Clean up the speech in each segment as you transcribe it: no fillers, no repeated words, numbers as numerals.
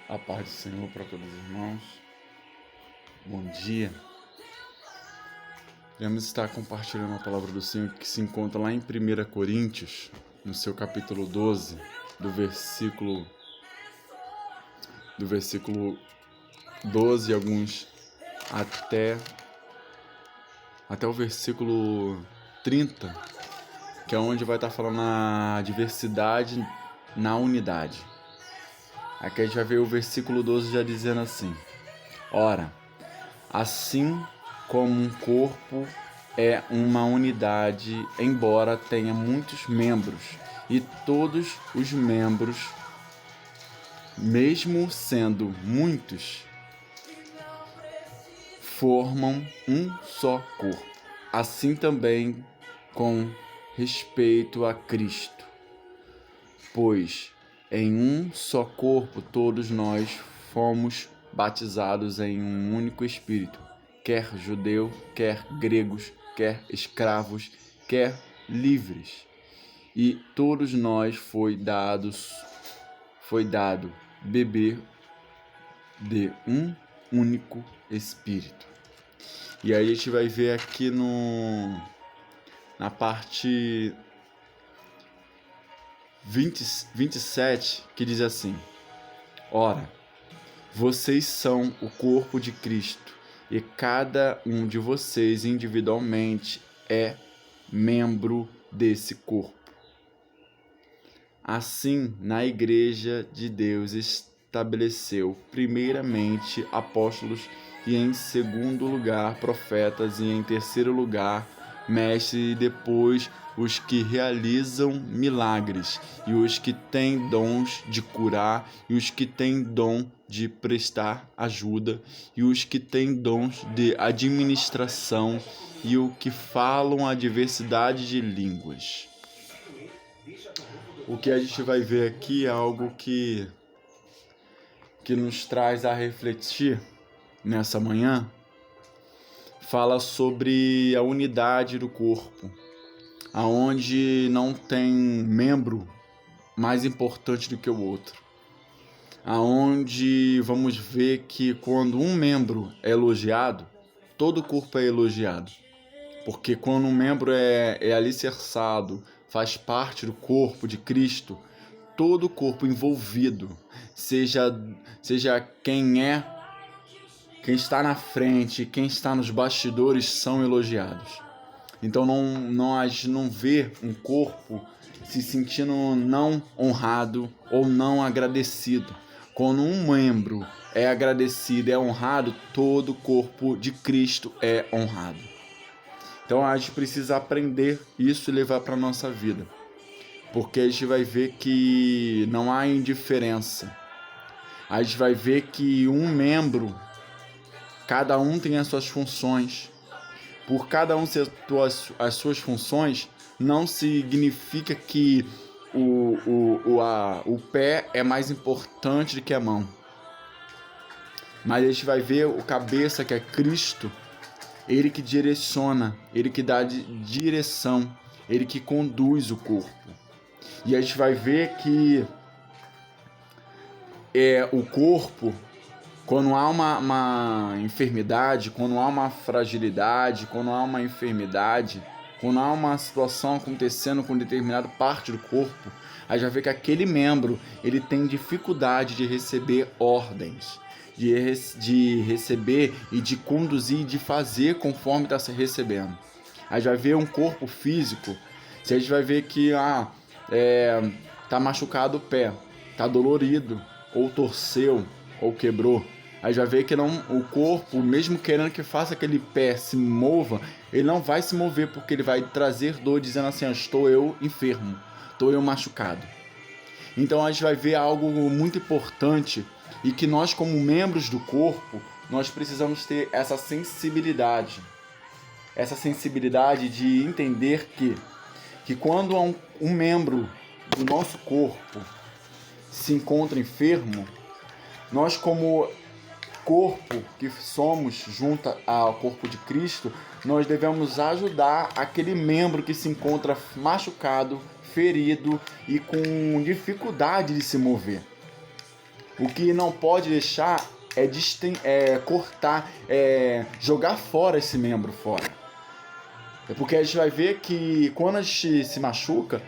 A paz do Senhor para todos os irmãos. Bom dia. Vamos estar compartilhando a palavra do Senhor que se encontra lá em 1 Coríntios, no seu capítulo 12, do versículo 12, alguns até o versículo 30, que é onde vai estar falando a diversidade na unidade. Aqui a gente vai ver o versículo 12 já dizendo assim: Ora, assim como um corpo é uma unidade, embora tenha muitos membros, e todos os membros, mesmo sendo muitos, formam um só corpo. Assim também com respeito a Cristo, pois em um só corpo todos nós fomos batizados em um único Espírito, quer judeu, quer gregos, quer escravos, quer livres, e todos nós foi dado beber de um único Espírito. E aí a gente vai ver aqui na parte 27, que diz assim: Ora, vocês são o corpo de Cristo, e cada um de vocês individualmente é membro desse corpo. Assim, na Igreja de Deus estabeleceu primeiramente apóstolos, e em segundo lugar profetas, e em terceiro lugar mestres, e depois os que realizam milagres, e os que têm dons de curar, e os que têm dom de prestar ajuda, e os que têm dons de administração, e o que falam a diversidade de línguas. O que a gente vai ver aqui é algo que nos traz a refletir nessa manhã. Fala sobre a unidade do corpo, aonde não tem membro mais importante do que o outro, aonde vamos ver que quando um membro é elogiado, todo o corpo é elogiado, porque quando um membro é alicerçado, faz parte do corpo de Cristo, todo o corpo envolvido, seja quem está na frente, quem está nos bastidores, são elogiados. Então a gente não vê um corpo se sentindo não honrado ou não agradecido. Quando um membro é agradecido, é honrado, todo o corpo de Cristo é honrado. Então a gente precisa aprender isso e levar para a nossa vida, porque a gente vai ver que não há indiferença. A gente vai ver que um membro, cada um tem as suas funções. Por cada um ter as suas funções, não significa que o pé é mais importante do que a mão. Mas a gente vai ver o cabeça, que é Cristo, ele que direciona, ele que dá direção, ele que conduz o corpo. E a gente vai ver que o corpo, quando há uma enfermidade, quando há uma fragilidade, quando há uma enfermidade, quando há uma situação acontecendo com determinada parte do corpo, a gente vai ver que aquele membro ele tem dificuldade de receber ordens, de receber e de conduzir e de fazer conforme está se recebendo. A gente vai ver um corpo físico, se a gente vai ver que tá machucado o pé, tá dolorido, ou torceu, ou quebrou, a gente vai ver que o corpo, mesmo querendo que faça aquele pé se mova, ele não vai se mover, porque ele vai trazer dor, dizendo assim: estou eu enfermo, estou eu machucado. Então a gente vai ver algo muito importante, e que nós, como membros do corpo, nós precisamos ter essa sensibilidade de entender que quando um membro do nosso corpo se encontra enfermo, nós, como corpo que somos junto ao corpo de Cristo, nós devemos ajudar aquele membro que se encontra machucado, ferido e com dificuldade de se mover. O que não pode deixar é cortar, jogar fora esse membro fora. É porque a gente vai ver que quando a gente se machuca,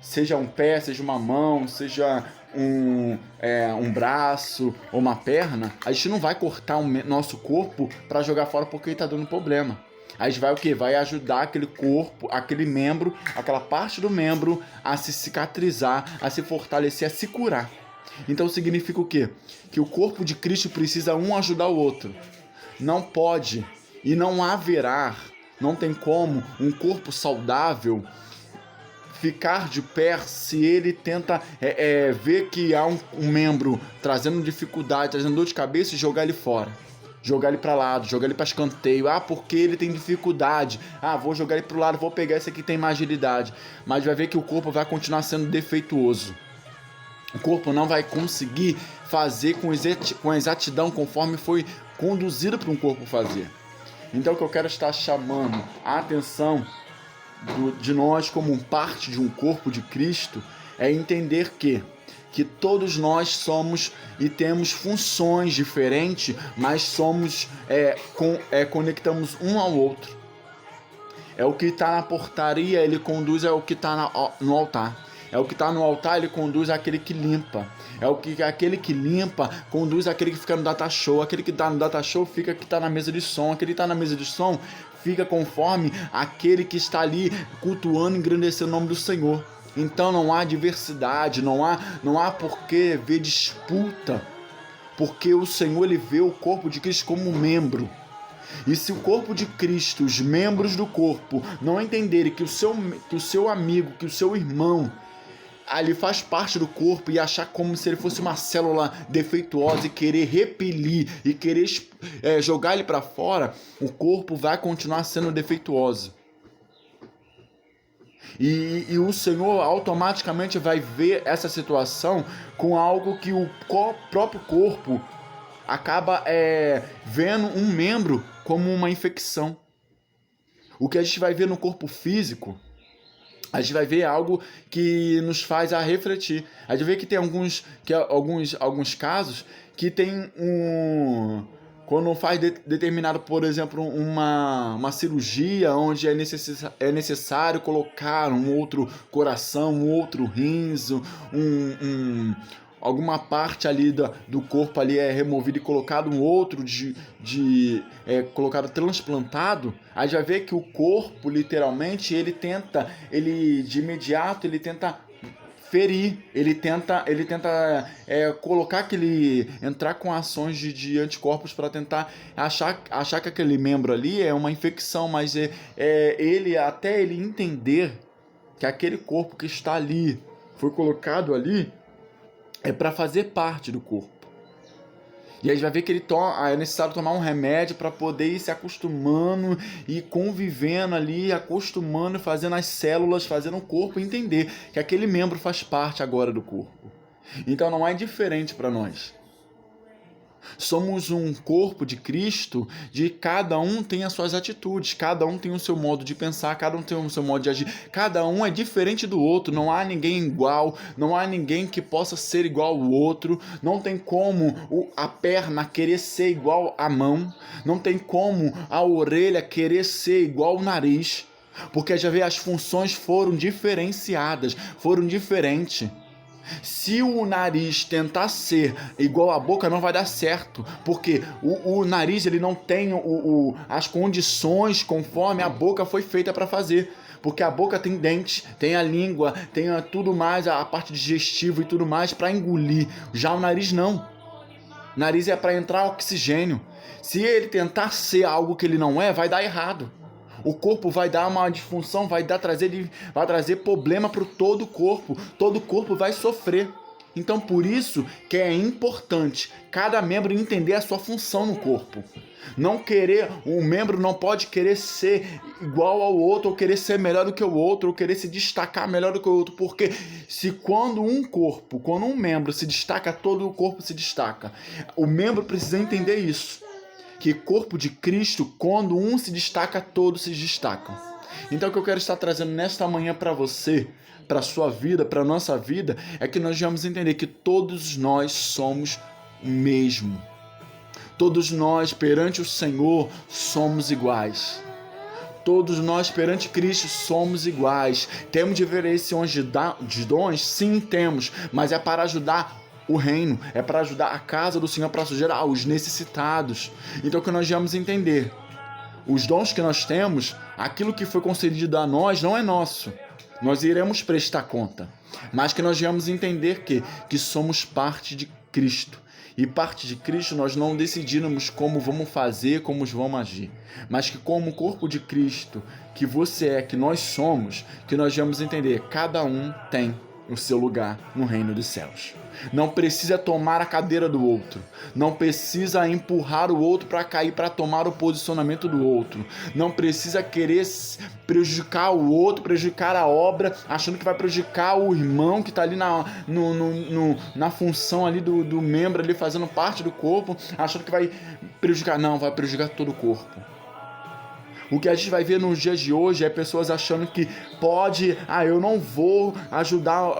seja um pé, seja uma mão, seja um braço ou uma perna, a gente não vai cortar o nosso corpo para jogar fora porque ele tá dando problema. A gente vai o quê? Vai ajudar aquele corpo, aquele membro, aquela parte do membro a se cicatrizar, a se fortalecer, a se curar. Então significa o quê? Que o corpo de Cristo precisa um ajudar o outro. Não pode e não haverá, não tem como um corpo saudável ficar de pé se ele tenta ver que há um membro trazendo dificuldade, trazendo dor de cabeça e jogar ele fora. Jogar ele para lado, jogar ele para escanteio. Porque ele tem dificuldade. Vou jogar ele para o lado, vou pegar esse aqui que tem mais agilidade. Mas vai ver que o corpo vai continuar sendo defeituoso. O corpo não vai conseguir fazer com exatidão conforme foi conduzido para um corpo fazer. Então o que eu quero estar chamando a atenção de nós como parte de um corpo de Cristo é entender que todos nós somos e temos funções diferentes, mas somos conectamos um ao outro. É o que está na portaria, ele conduz ao que está no altar. É o que está no altar, ele conduz àquele que limpa. Aquele que limpa conduz àquele que fica no data show. Aquele que está no data show fica que está na mesa de som. Aquele que está na mesa de som fica conforme aquele que está ali cultuando e engrandecendo o nome do Senhor. Então não há diversidade, não há por que ver disputa. Porque o Senhor ele vê o corpo de Cristo como um membro. E se o corpo de Cristo, os membros do corpo, não entenderem que o seu amigo, que o seu irmão, ali faz parte do corpo e achar como se ele fosse uma célula defeituosa e querer repelir e querer jogar ele para fora, o corpo vai continuar sendo defeituoso. E o Senhor automaticamente vai ver essa situação com algo que o próprio corpo acaba vendo um membro como uma infecção. O que a gente vai ver no corpo físico, a gente vai ver algo que nos faz a refletir. A gente vê que tem alguns casos que tem quando faz determinado, por exemplo, uma cirurgia onde é necessário colocar um outro coração, um outro rins, alguma parte ali do corpo ali é removido e colocado um outro colocado transplantado, aí já vê que o corpo literalmente ele tenta ferir, ele tenta colocar entrar com ações de anticorpos para tentar achar que aquele membro ali é uma infecção, mas até ele entender que aquele corpo que está ali foi colocado ali é para fazer parte do corpo. E aí vai ver que é necessário tomar um remédio para poder ir se acostumando e convivendo ali, acostumando, fazendo as células, fazendo o corpo entender que aquele membro faz parte agora do corpo. Então não é diferente para nós. Somos um corpo de Cristo, de cada um tem as suas atitudes, cada um tem o seu modo de pensar, cada um tem o seu modo de agir, cada um é diferente do outro, não há ninguém igual, não há ninguém que possa ser igual ao outro, não tem como a perna querer ser igual à mão, não tem como a orelha querer ser igual ao nariz, porque já vê, as funções foram diferenciadas, foram diferentes. Se o nariz tentar ser igual à boca, não vai dar certo, porque o nariz ele não tem as condições conforme a boca foi feita para fazer, porque a boca tem dente, tem a língua, tem tudo mais, a parte digestiva e tudo mais para engolir. Já o nariz não. O nariz é para entrar oxigênio. Se ele tentar ser algo que ele não é, vai dar errado. O corpo vai dar uma disfunção, vai trazer problema para todo o corpo vai sofrer. Então por isso que é importante cada membro entender a sua função no corpo. Um membro não pode querer ser igual ao outro, ou querer ser melhor do que o outro, ou querer se destacar melhor do que o outro, porque quando um membro se destaca, todo o corpo se destaca. O membro precisa entender isso. Que corpo de Cristo, quando um se destaca, todos se destacam. Então o que eu quero estar trazendo nesta manhã para você, para a sua vida, para a nossa vida, é que nós vamos entender que todos nós somos o mesmo. Todos nós, perante o Senhor, somos iguais. Todos nós, perante Cristo, somos iguais. Temos diferenças de dons? Sim, temos. Mas é para ajudar o reino, é para ajudar a casa do Senhor, para ajudar os necessitados. Então, que nós vamos entender. Os dons que nós temos, aquilo que foi concedido a nós, não é nosso. Nós iremos prestar conta. Mas que nós vamos entender que somos parte de Cristo. E parte de Cristo nós não decidimos como vamos fazer, como vamos agir. Mas que como corpo de Cristo, que você é, que nós somos, que nós vamos entender, cada um tem o seu lugar no reino dos céus. Não precisa tomar a cadeira do outro. Não precisa empurrar o outro para cair, para tomar o posicionamento do outro. Não precisa querer prejudicar o outro, prejudicar a obra, achando que vai prejudicar o irmão que está ali na função ali do membro ali fazendo parte do corpo, achando que vai prejudicar. Não, vai prejudicar todo o corpo. O que a gente vai ver nos dias de hoje é pessoas achando que pode, eu não vou ajudar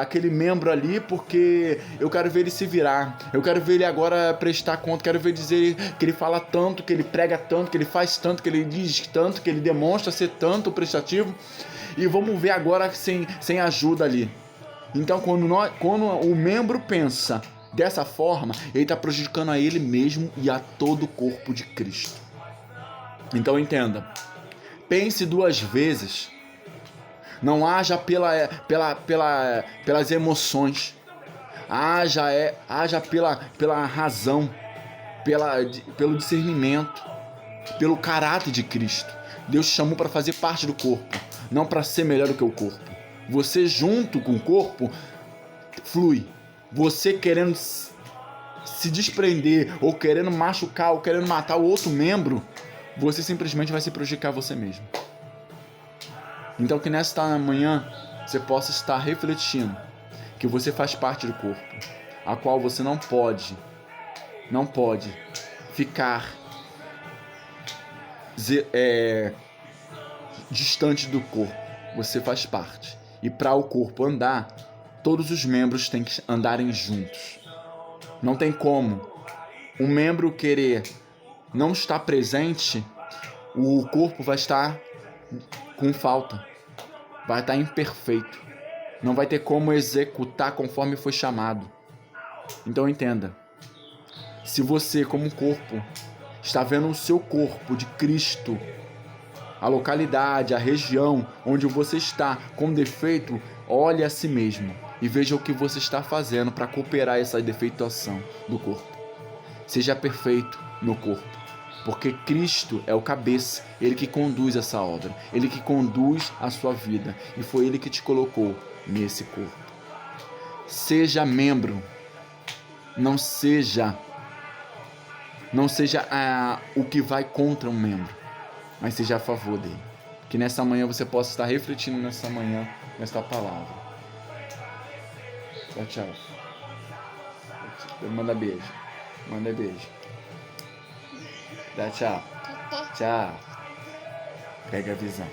aquele membro ali porque eu quero ver ele se virar, eu quero ver ele agora prestar conta, quero ver dizer que ele fala tanto, que ele prega tanto, que ele faz tanto, que ele diz tanto, que ele demonstra ser tanto prestativo, e vamos ver agora sem ajuda ali. Então quando o membro pensa dessa forma, ele está prejudicando a ele mesmo e a todo o corpo de Cristo. Então entenda, pense duas vezes, não haja pelas emoções, haja pela razão, pelo discernimento, pelo caráter de Cristo. Deus te chamou para fazer parte do corpo, não para ser melhor do que o corpo. Você junto com o corpo flui, você querendo se desprender, ou querendo machucar, ou querendo matar o outro membro, você simplesmente vai se prejudicar você mesmo. Então que nesta manhã você possa estar refletindo que você faz parte do corpo, a qual você não pode ficar distante do corpo. Você faz parte. E para o corpo andar, todos os membros têm que andarem juntos. Não tem como um membro querer não estar presente, o corpo vai estar com falta, vai estar imperfeito, não vai ter como executar conforme foi chamado. Então entenda, se você como corpo está vendo o seu corpo de Cristo, a localidade, a região onde você está com defeito, olhe a si mesmo e veja o que você está fazendo para cooperar essa defeituação do corpo. Seja perfeito no corpo, porque Cristo é o cabeça, Ele que conduz essa obra, Ele que conduz a sua vida, e foi Ele que te colocou nesse corpo. Seja membro, não seja o que vai contra um membro, mas seja a favor dele. Que nessa manhã você possa estar refletindo nesta palavra. Tchau. Manda beijo. Dá tchau. Tchau. Pega a visão.